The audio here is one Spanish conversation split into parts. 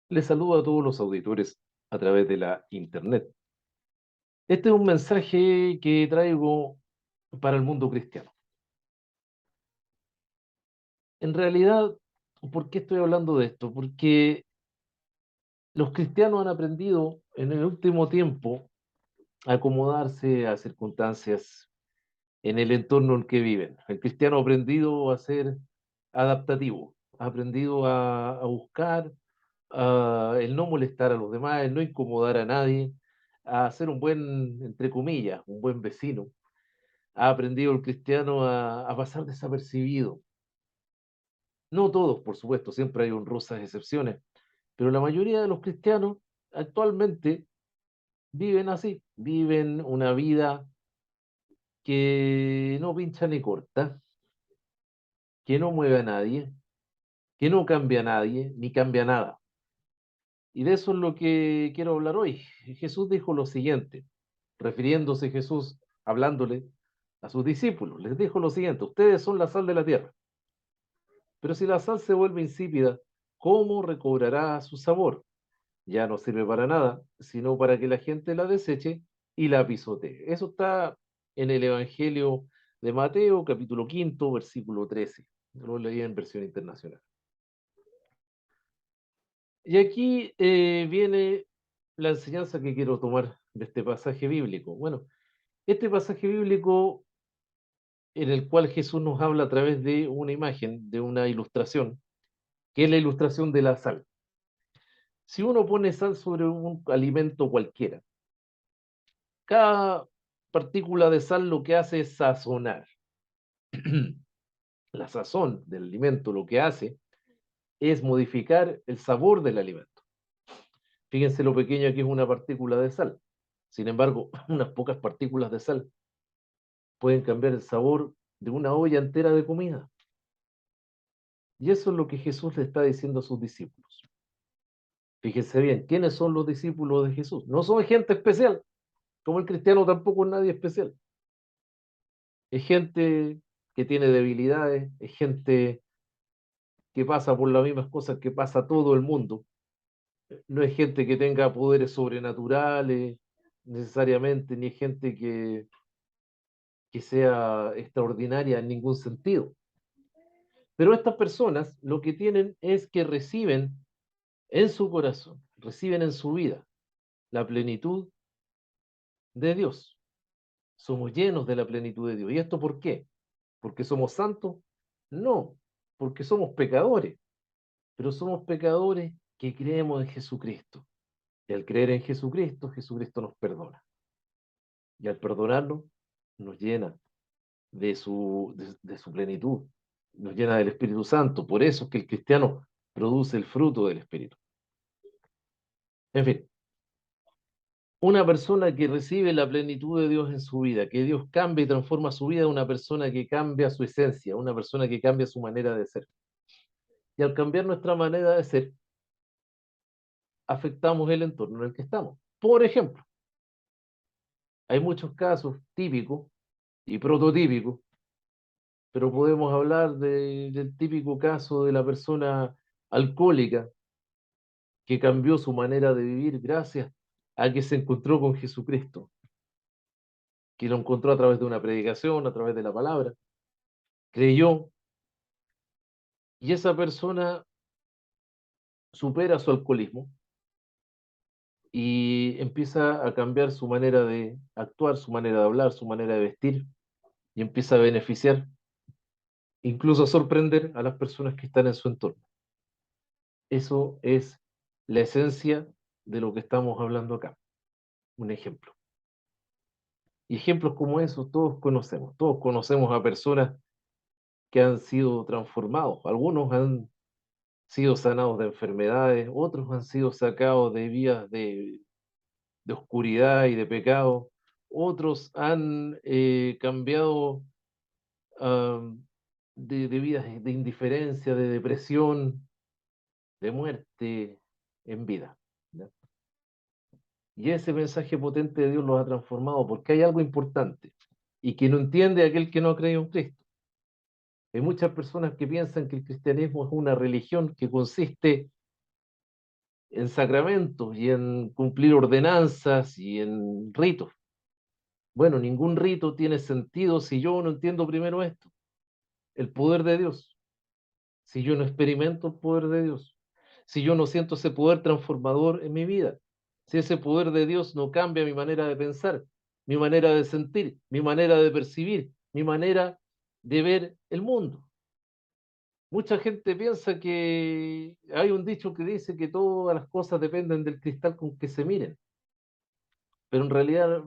Les saludo a todos los auditores a través de la internet. Este es un mensaje que traigo para el mundo cristiano. En realidad, ¿por qué estoy hablando de esto? Porque los cristianos han aprendido en el último tiempo a acomodarse a circunstancias en el entorno en que viven. El cristiano ha aprendido a ser adaptativo, ha aprendido a buscar el no molestar a los demás, el no incomodar a nadie, a ser un buen, entre comillas, un buen vecino. Ha aprendido el cristiano a pasar desapercibido. No todos, por supuesto, siempre hay honrosas excepciones, pero la mayoría de los cristianos actualmente viven así, viven una vida que no pincha ni corta, que no mueve a nadie, que no cambia a nadie, ni cambia nada. Y de eso es lo que quiero hablar hoy. Jesús dijo lo siguiente, refiriéndose Jesús, hablándole a sus discípulos, les dijo lo siguiente: ustedes son la sal de la tierra, pero si la sal se vuelve insípida, ¿cómo recobrará su sabor? Ya no sirve para nada, sino para que la gente la deseche y la pisotee. Eso está en el Evangelio de Mateo, capítulo quinto, versículo 13. Yo lo leí en versión internacional. Y aquí viene la enseñanza que quiero tomar de este pasaje bíblico. Bueno, este pasaje bíblico en el cual Jesús nos habla a través de una imagen, de una ilustración, que es la ilustración de la sal. Si uno pone sal sobre un alimento cualquiera, cada partícula de sal lo que hace es sazonar. La sazón del alimento lo que hace es modificar el sabor del alimento. Fíjense lo pequeña que es una partícula de sal. Sin embargo, unas pocas partículas de sal pueden cambiar el sabor de una olla entera de comida. Y eso es lo que Jesús le está diciendo a sus discípulos. Fíjense bien, ¿quiénes son los discípulos de Jesús? No son gente especial, como el cristiano tampoco es nadie especial. Es gente que tiene debilidades, es gente que pasa por las mismas cosas que pasa todo el mundo. No es gente que tenga poderes sobrenaturales necesariamente, ni es gente que sea extraordinaria en ningún sentido. Pero estas personas lo que tienen es que reciben en su corazón, reciben en su vida la plenitud de Dios. Somos llenos de la plenitud de Dios. ¿Y esto por qué? ¿Porque somos santos? No, porque somos pecadores, pero somos pecadores que creemos en Jesucristo. Y al creer en Jesucristo, Jesucristo nos perdona. Y al perdonarnos, nos llena de su plenitud, nos llena del Espíritu Santo. Por eso es que el cristiano produce el fruto del Espíritu. En fin, una persona que recibe la plenitud de Dios en su vida, que Dios cambia y transforma su vida, una persona que cambia su esencia, una persona que cambia su manera de ser. Y al cambiar nuestra manera de ser, afectamos el entorno en el que estamos. Por ejemplo, hay muchos casos típicos y prototípicos, pero podemos hablar del típico caso de la persona alcohólica que cambió su manera de vivir gracias a que se encontró con Jesucristo, que lo encontró a través de una predicación, a través de la palabra, creyó, y esa persona supera su alcoholismo y empieza a cambiar su manera de actuar, su manera de hablar, su manera de vestir, y empieza a beneficiar, incluso a sorprender a las personas que están en su entorno. Eso es la esencia de lo que estamos hablando acá. Un ejemplo. Y ejemplos como esos todos conocemos a personas que han sido transformados, algunos han sido sanados de enfermedades, otros han sido sacados de vías de oscuridad y de pecado, otros han cambiado am, de vidas de indiferencia, de depresión, de muerte en vida. ¿Ya? Y ese mensaje potente de Dios los ha transformado porque hay algo importante y que no entiende aquel que no ha creído en Cristo. Hay muchas personas que piensan que el cristianismo es una religión que consiste en sacramentos y en cumplir ordenanzas y en ritos. Bueno, ningún rito tiene sentido si yo no entiendo primero esto, el poder de Dios, si yo no experimento el poder de Dios, si yo no siento ese poder transformador en mi vida, si ese poder de Dios no cambia mi manera de pensar, mi manera de sentir, mi manera de percibir, mi manera de ver el mundo. Mucha gente piensa que hay un dicho que dice que todas las cosas dependen del cristal con que se miren, pero en realidad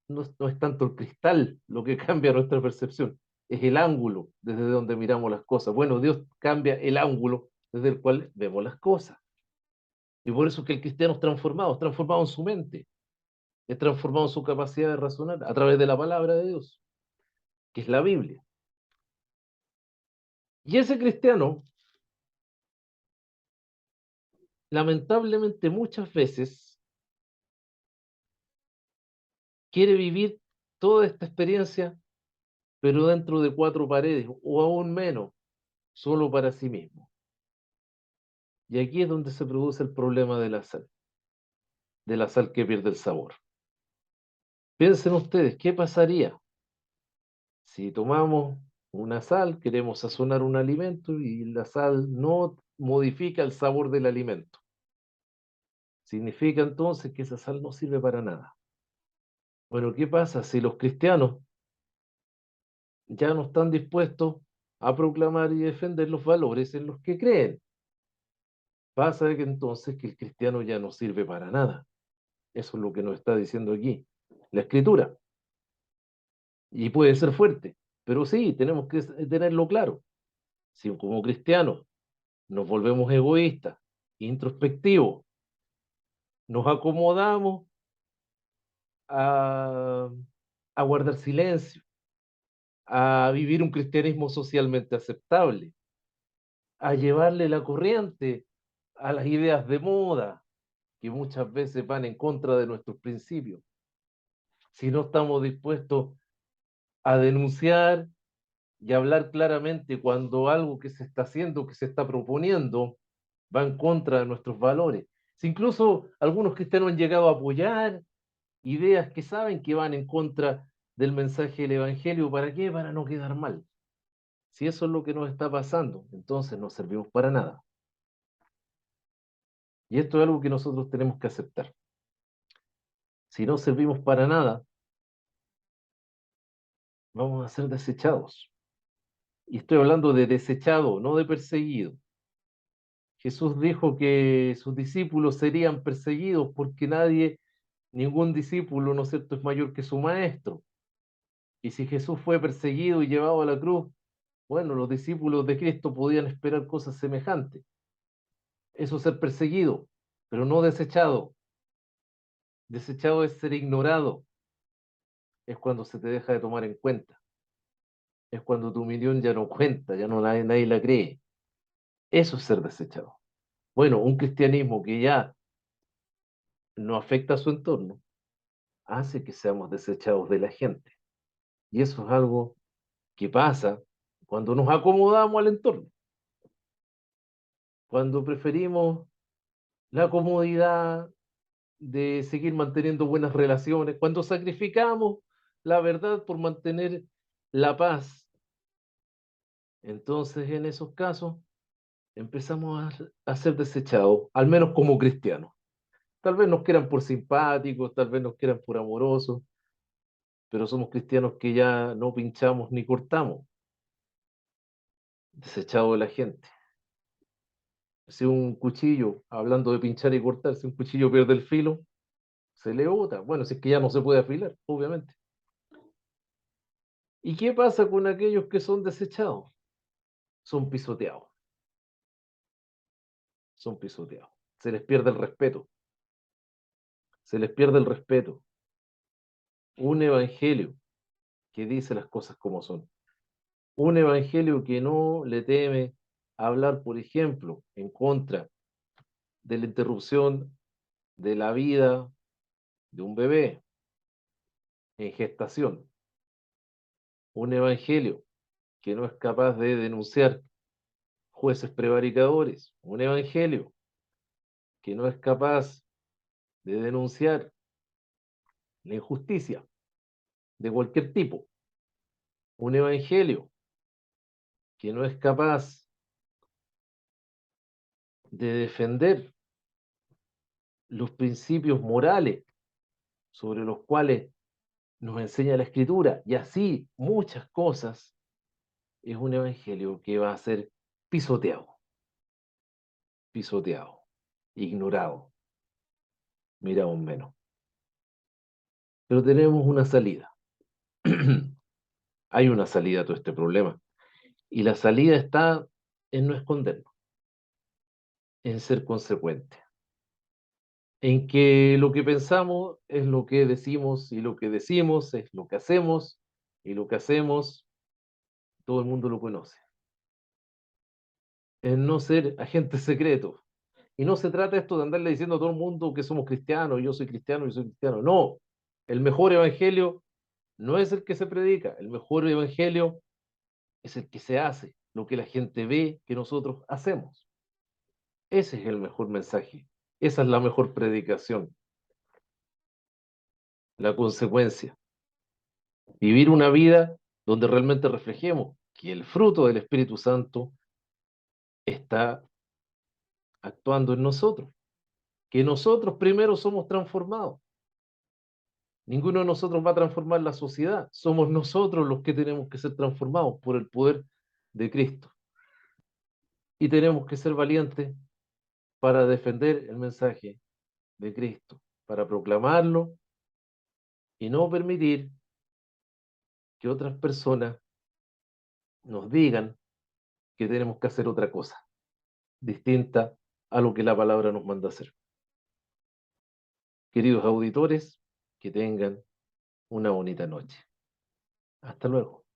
no es tanto el cristal lo que cambia nuestra percepción, es el ángulo desde donde miramos las cosas. Bueno, Dios cambia el ángulo desde el cual vemos las cosas. Y por eso es que el cristiano es transformado en su mente, es transformado en su capacidad de razonar a través de la palabra de Dios, que es la Biblia. Y ese cristiano, lamentablemente muchas veces, quiere vivir toda esta experiencia, pero dentro de cuatro paredes, o aún menos, solo para sí mismo. Y aquí es donde se produce el problema de la sal que pierde el sabor. Piensen ustedes, ¿qué pasaría si tomamos una sal, queremos sazonar un alimento y la sal no modifica el sabor del alimento? Significa entonces que esa sal no sirve para nada. Bueno, ¿qué pasa si los cristianos ya no están dispuestos a proclamar y defender los valores en los que creen? Pasa que entonces que el cristiano ya no sirve para nada. Eso es lo que nos está diciendo aquí la escritura. Y puede ser fuerte, pero sí, tenemos que tenerlo claro. Si como cristianos nos volvemos egoístas, introspectivos, nos acomodamos a, a guardar silencio, a vivir un cristianismo socialmente aceptable, a llevarle la corriente a las ideas de moda que muchas veces van en contra de nuestros principios. Si no estamos dispuestos a denunciar y hablar claramente cuando algo que se está haciendo, que se está proponiendo, va en contra de nuestros valores. Si incluso algunos cristianos han llegado a apoyar ideas que saben que van en contra del mensaje del Evangelio, ¿para qué? Para no quedar mal. Si eso es lo que nos está pasando, entonces no servimos para nada. Y esto es algo que nosotros tenemos que aceptar. Si no servimos para nada, vamos a ser desechados. Y estoy hablando de desechado, no de perseguido. Jesús dijo que sus discípulos serían perseguidos porque nadie, ningún discípulo, ¿no es cierto?, es mayor que su maestro. Y si Jesús fue perseguido y llevado a la cruz, bueno, los discípulos de Cristo podían esperar cosas semejantes. Eso es ser perseguido, pero no desechado. Desechado es ser ignorado, es cuando se te deja de tomar en cuenta, es cuando tu opinión ya no cuenta, ya no nadie la cree. Eso es ser desechado. Bueno, un cristianismo que ya no afecta a su entorno hace que seamos desechados de la gente. Y eso es algo que pasa cuando nos acomodamos al entorno, cuando preferimos la comodidad de seguir manteniendo buenas relaciones, cuando sacrificamos la verdad por mantener la paz. Entonces, en esos casos, empezamos a ser desechados, al menos como cristianos. Tal vez nos quieran por simpáticos, tal vez nos quieran por amorosos, pero somos cristianos que ya no pinchamos ni cortamos, desechados de la gente. Si un cuchillo, hablando de pinchar y cortar, si un cuchillo pierde el filo, se le bota. Bueno, si es que ya no se puede afilar, obviamente. ¿Y qué pasa con aquellos que son desechados? Son pisoteados, son pisoteados. Se les pierde el respeto, se les pierde el respeto. Un evangelio que dice las cosas como son. Un evangelio que no le teme hablar, por ejemplo, en contra de la interrupción de la vida de un bebé en gestación. Un evangelio que no es capaz de denunciar jueces prevaricadores. Un evangelio que no es capaz de denunciar la injusticia de cualquier tipo, un evangelio que no es capaz de defender los principios morales sobre los cuales nos enseña la Escritura, y así muchas cosas, es un evangelio que va a ser pisoteado, pisoteado, ignorado, mirado menos. Pero tenemos una salida. Hay una salida a todo este problema. Y la salida está en no escondernos, en ser consecuentes, en que lo que pensamos es lo que decimos y lo que decimos es lo que hacemos y lo que hacemos todo el mundo lo conoce. En no ser agentes secretos. Y no se trata esto de andarle diciendo a todo el mundo que somos cristianos, yo soy cristiano, yo soy cristiano. No, el mejor evangelio no es el que se predica, el mejor evangelio es el que se hace, lo que la gente ve que nosotros hacemos. Ese es el mejor mensaje, esa es la mejor predicación, la consecuencia. Vivir una vida donde realmente reflejemos que el fruto del Espíritu Santo está actuando en nosotros, que nosotros primero somos transformados. Ninguno de nosotros va a transformar la sociedad, somos nosotros los que tenemos que ser transformados por el poder de Cristo. Y tenemos que ser valientes para defender el mensaje de Cristo, para proclamarlo y no permitir que otras personas nos digan que tenemos que hacer otra cosa, distinta a lo que la palabra nos manda hacer. Queridos auditores, que tengan una bonita noche. Hasta luego.